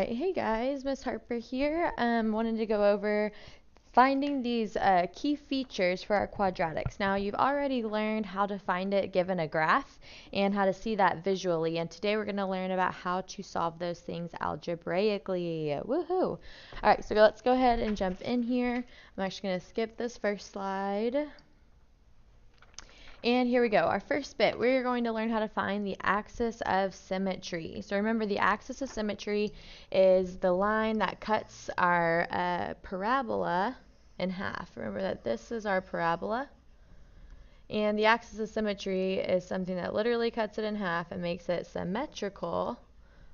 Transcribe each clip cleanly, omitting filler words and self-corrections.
Alright, hey guys, Miss Harper here. Wanted to go over finding these key features for our quadratics. Now, you've already learned how to find it given a graph and how to see that visually, and today we're going to learn about how to solve those things algebraically. Woohoo! Alright, so let's go ahead and jump in here. I'm actually going to skip this first slide. And here we go. Our first bit, we're going to learn how to find the axis of symmetry. So remember, the axis of symmetry is the line that cuts our parabola in half. Remember that this is our parabola. And the axis of symmetry is something that literally cuts it in half and makes it symmetrical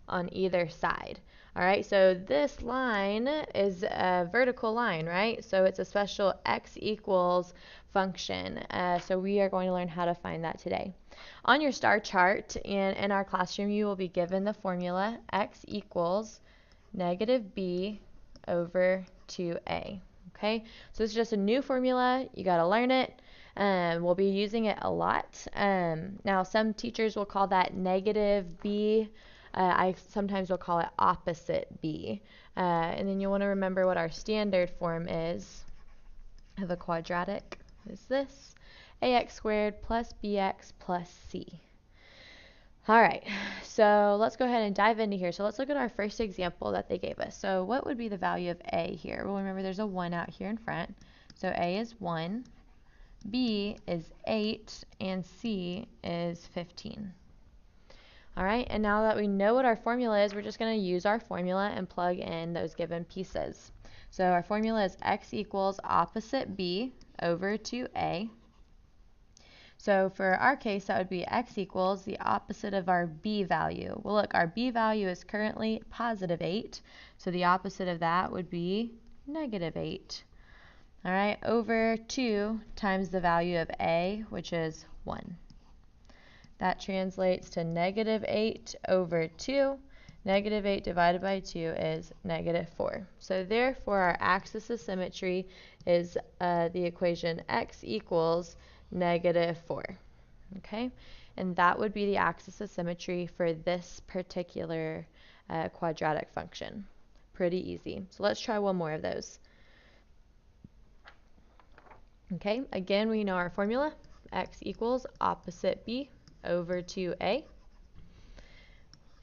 on either side. All right, so this line is a vertical line, right? So it's a special x equals function. So we are going to learn how to find that today. On your star chart and in our classroom, you will be given the formula x equals negative b over 2a. Okay, so it's just a new formula. You got to learn it. We'll be using it a lot. Now, some teachers will call that negative b. I sometimes will call it opposite b. And then you'll want to remember what our standard form is of a quadratic. Is this ax squared plus bx plus c. All right, so let's go ahead and dive into here. So let's look at our first example that they gave us. So what would be the value of a here? Well, remember there's a 1 out here in front. So a is 1, b is 8, and c is 15. All right, and now that we know what our formula is, we're just going to use our formula and plug in those given pieces. So our formula is x equals opposite b over 2a. So for our case, that would be x equals the opposite of our b value. Well, look, our b value is currently positive 8, so the opposite of that would be negative 8. All right, over 2 times the value of a, which is 1. That translates to negative 8 over 2. Negative 8 divided by 2 is negative 4. So therefore, our axis of symmetry is the equation x equals negative 4. Okay? And that would be the axis of symmetry for this particular quadratic function. Pretty easy. So let's try one more of those. Okay, again, we know our formula. X equals opposite b over 2a.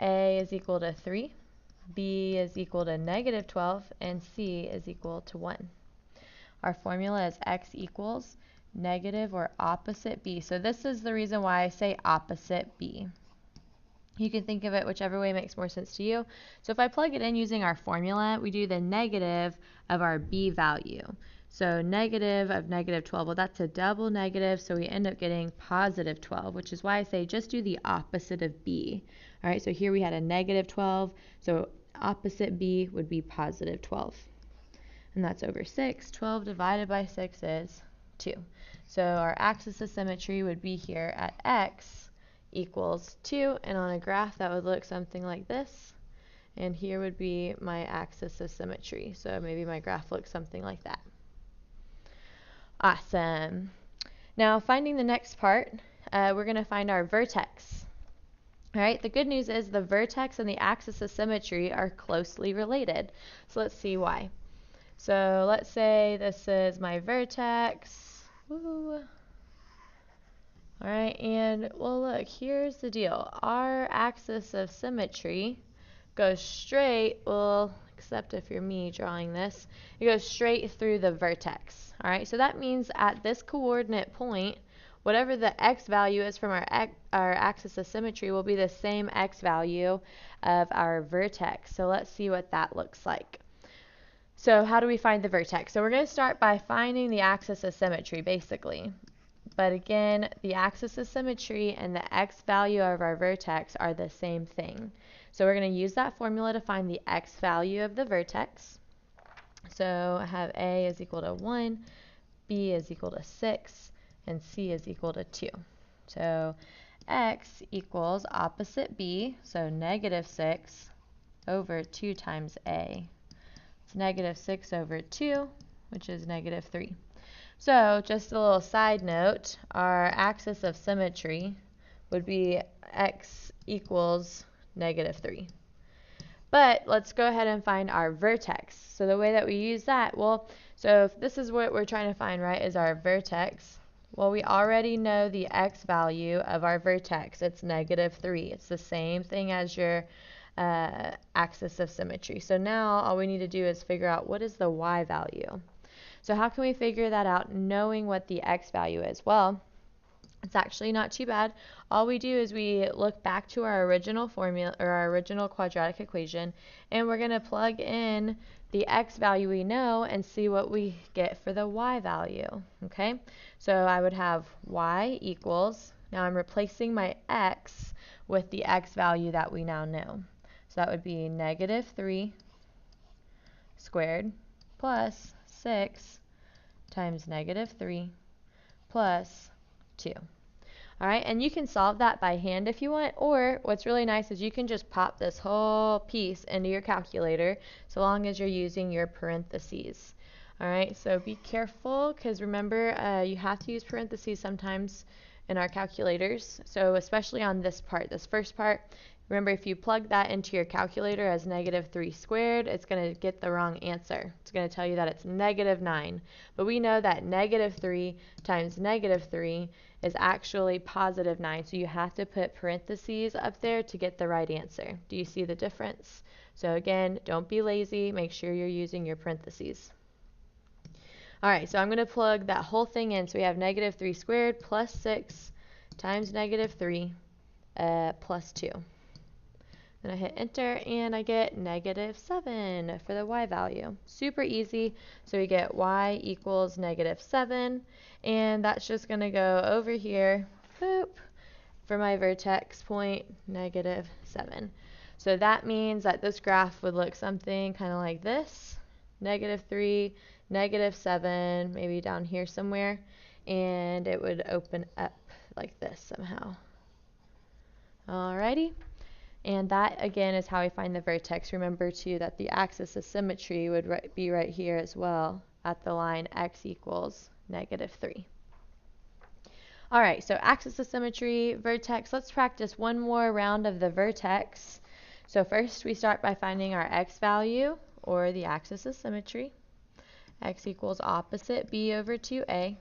A is equal to 3, b is equal to negative 12, and c is equal to 1. Our formula is x equals negative or opposite b. So this is the reason why I say opposite b. You can think of it whichever way makes more sense to you. So if I plug it in using our formula, we do the negative of our b value. So negative of negative 12, well, that's a double negative, so we end up getting positive 12, which is why I say just do the opposite of b. All right, so here we had a negative 12, so opposite b would be positive 12. And that's over 6. 12 divided by 6 is 2. So our axis of symmetry would be here at x equals 2, and on a graph that would look something like this. And here would be my axis of symmetry. So maybe my graph looks something like that. Awesome. Now, finding the next part, we're going to find our vertex. All right, the good news is the vertex and the axis of symmetry are closely related. So let's see why. So let's say this is my vertex. Woo. All right, and well, look, here's the deal. Our axis of symmetry goes straight, well, except if you're me drawing this, it goes straight through the vertex. All right, so that means at this coordinate point, whatever the x value is from our axis of symmetry will be the same x value of our vertex. So let's see what that looks like. So how do we find the vertex? So we're going to start by finding the axis of symmetry, basically. But again, the axis of symmetry and the x value of our vertex are the same thing. So we're going to use that formula to find the x value of the vertex. So I have a is equal to 1, b is equal to 6, and c is equal to 2. So x equals opposite b, so negative 6 over 2 times a. It's negative 6 over 2, which is negative 3. So just a little side note, our axis of symmetry would be x equals negative 3. But let's go ahead and find our vertex. So the way that we use that, well, so if this is what we're trying to find, right, is our vertex. Well, we already know the x value of our vertex. It's -3. It's the same thing as your axis of symmetry. So now all we need to do is figure out what is the y value. So how can we figure that out knowing what the x value is? Well, it's actually not too bad. All we do is we look back to our original formula, or our original quadratic equation, and we're going to plug in the x value we know and see what we get for the y value. Okay, so I would have y equals, now I'm replacing my x with the x value that we now know. So that would be -3 squared plus 6 times -3 plus 2. All right, and you can solve that by hand if you want, or what's really nice is you can just pop this whole piece into your calculator so long as you're using your parentheses. All right, so be careful because remember you have to use parentheses sometimes in our calculators. So especially on this part, this first part, remember if you plug that into your calculator as -3 squared, it's going to get the wrong answer. It's going to tell you that it's -9. But we know that -3 times -3 is actually +9. So you have to put parentheses up there to get the right answer. Do you see the difference? So again, don't be lazy. Make sure you're using your parentheses. All right, so I'm going to plug that whole thing in. So we have -3 squared plus 6 times -3 plus 2. Then I hit enter and I get -7 for the y value. Super easy. So we get y equals -7, and that's just going to go over here, boop, for my vertex point, -7. So that means that this graph would look something kind of like this, -3, -7, maybe down here somewhere, and it would open up like this somehow. Alrighty. And that, again, is how we find the vertex. Remember, too, that the axis of symmetry would be right here as well at the line x equals -3. All right, so axis of symmetry, vertex. Let's practice one more round of the vertex. So first, we start by finding our x value, or the axis of symmetry. X equals opposite b over 2a.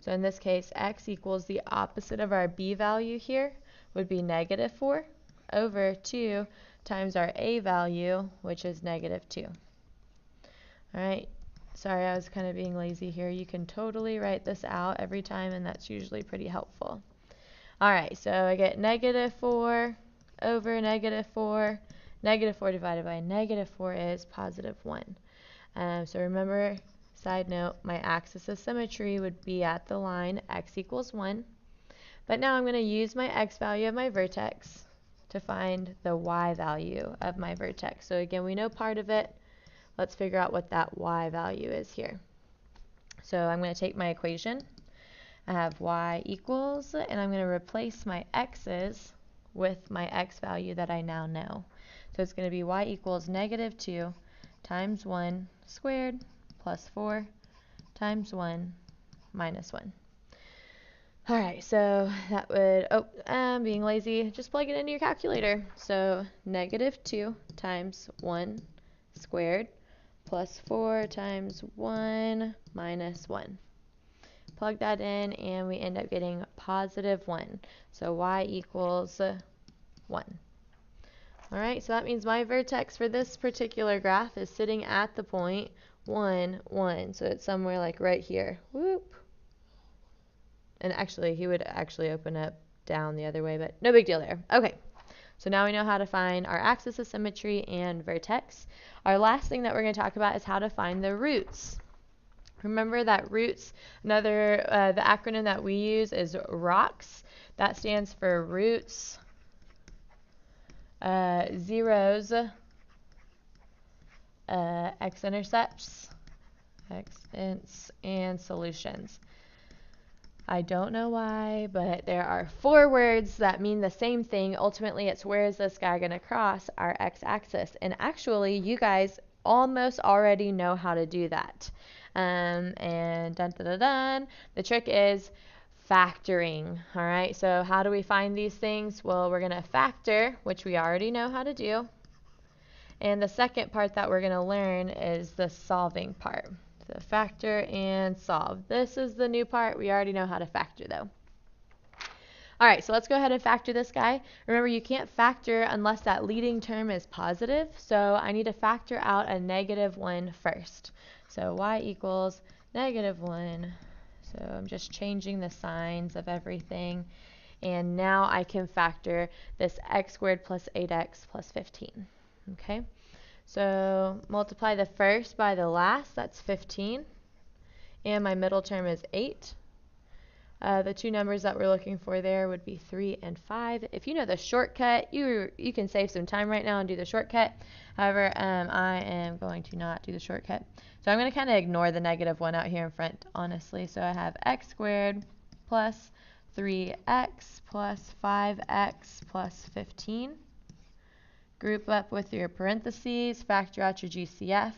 So in this case, x equals the opposite of our b value here would be -4. Over 2 times our a value, which is -2. All right, sorry, I was kind of being lazy here. You can totally write this out every time, and that's usually pretty helpful. All right, so I get -4 over -4. -4 divided by -4 is +1. So remember, side note, my axis of symmetry would be at the line x equals 1. But now I'm going to use my x value of my vertex to find the y value of my vertex. So again, we know part of it. Let's figure out what that y value is here. So I'm going to take my equation. I have y equals, and I'm going to replace my x's with my x value that I now know. So it's going to be y equals -2 times 1 squared plus 4 times 1 minus 1. All right, so that would, I'm being lazy, just plug it into your calculator. So -2 times 1 squared plus 4 times 1 minus 1. Plug that in and we end up getting +1. So y equals 1. All right, so that means my vertex for this particular graph is sitting at the point 1, 1. So it's somewhere like right here. Whoop. And actually, he would actually open up down the other way, but no big deal there. Okay, so now we know how to find our axis of symmetry and vertex. Our last thing that we're going to talk about is how to find the roots. Remember that roots, the acronym that we use is ROCKS. That stands for roots, zeros, x-intercepts, and solutions. I don't know why, but there are 4 words that mean the same thing. Ultimately, it's where is this guy going to cross our x-axis? And actually, you guys almost already know how to do that. And dun, dun, dun, dun, the trick is factoring. All right, so how do we find these things? Well, we're going to factor, which we already know how to do. And the second part that we're going to learn is the solving part. So factor and solve. This is the new part. We already know how to factor though. All right, so let's go ahead and factor this guy. Remember, you can't factor unless that leading term is positive. So I need to factor out a -1 first. So y equals -1. So I'm just changing the signs of everything. And now I can factor this x squared plus 8x plus 15. Okay, so multiply the first by the last, that's 15. And my middle term is 8. The two numbers that we're looking for there would be 3 and 5. If you know the shortcut, you can save some time right now and do the shortcut. However, I am going to not do the shortcut. So I'm going to kind of ignore the -1 out here in front, honestly. So I have x squared plus 3x plus 5x plus 15. Group up with your parentheses, factor out your GCF.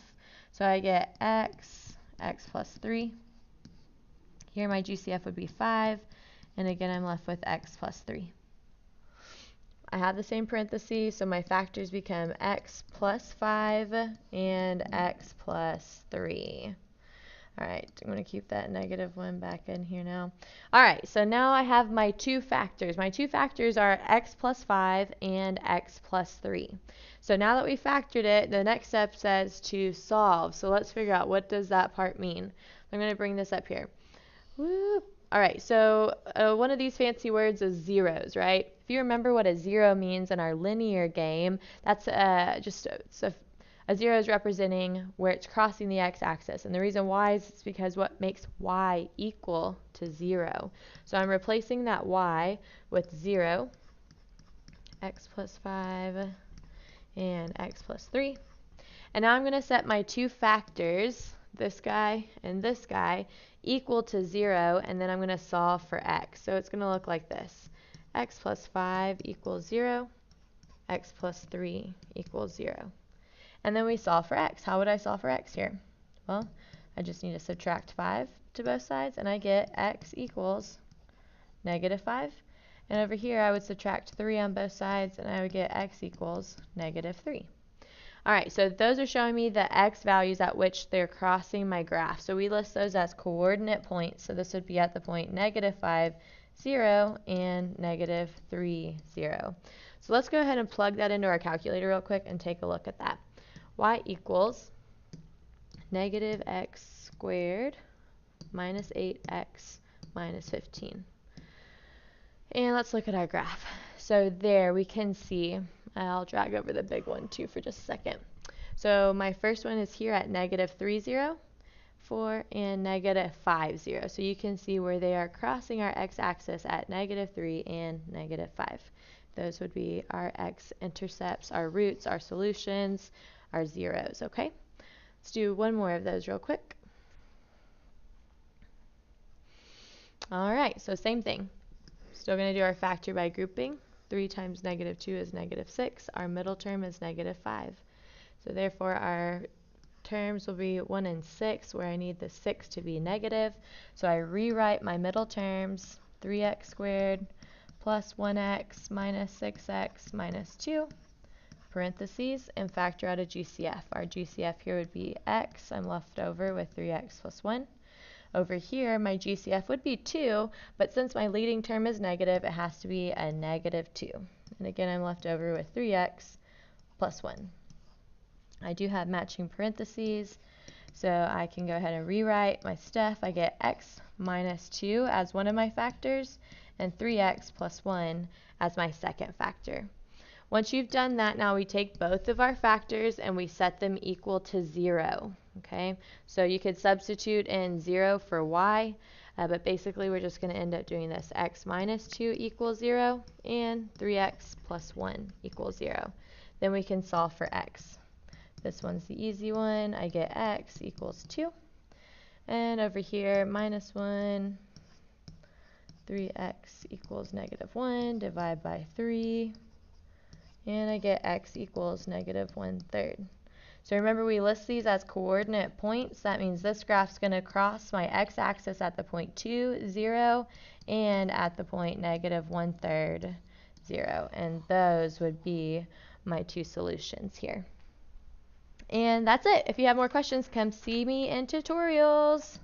So I get x plus 3. Here my GCF would be 5, and again I'm left with x plus 3. I have the same parentheses, so my factors become x plus 5 and x plus 3. Alright, I'm going to keep that -1 back in here now. Alright, so now I have my two factors. My two factors are x plus 5 and x plus 3. So now that we factored it, the next step says to solve. So let's figure out, what does that part mean? I'm going to bring this up here. Woo. All right, so one of these fancy words is zeros, right? If you remember what a zero means in our linear game, that's a zero is representing where it's crossing the x-axis. And the reason why is it's because what makes y equal to 0. So I'm replacing that y with 0, x plus 5, and x plus 3. And now I'm going to set my two factors, this guy and this guy, equal to 0, and then I'm going to solve for x. So it's going to look like this. X plus 5 equals 0. X plus 3 equals 0. And then we solve for x. How would I solve for x here? Well, I just need to subtract 5 to both sides, and I get x equals -5. And over here, I would subtract 3 on both sides, and I would get x equals -3. All right, so those are showing me the x values at which they're crossing my graph. So we list those as coordinate points. So this would be at the point -5, 0, and -3, 0. So let's go ahead and plug that into our calculator real quick and take a look at that. Y equals -x squared minus 8x minus 15. And let's look at our graph. So there we can see, I'll drag over the big one too for just a second. So my first one is here at -3, 0, 4, and -5, 0. So you can see where they are crossing our x-axis at -3 and -5. Those would be our x-intercepts, our roots, our solutions, our zeros, okay? Let's do one more of those real quick. All right, so same thing. Still going to do our factor by grouping. 3 times -2 is -6. Our middle term is -5. So therefore our terms will be 1 and 6, where I need the 6 to be negative. So I rewrite my middle terms, 3x squared plus 1x minus 6x minus 2, parentheses, and factor out a GCF. Our GCF here would be x. I'm left over with 3x plus 1. Over here, my GCF would be 2, but since my leading term is negative, it has to be a -2. And again, I'm left over with 3x plus 1. I do have matching parentheses, so I can go ahead and rewrite my stuff. I get x minus 2 as one of my factors, and 3x plus 1 as my second factor. Once you've done that, now we take both of our factors and we set them equal to 0. Okay, so you could substitute in 0 for y, but basically we're just going to end up doing this. X minus 2 equals 0, and 3x plus 1 equals 0. Then we can solve for x. This one's the easy one. I get x equals 2. And over here, minus 1, 3x equals -1, divide by 3. And I get x equals -1/3. So remember, we list these as coordinate points. That means this graph's going to cross my x-axis at the point 2, 0, and at the point -1/3, 0. And those would be my two solutions here. And that's it. If you have more questions, come see me in tutorials.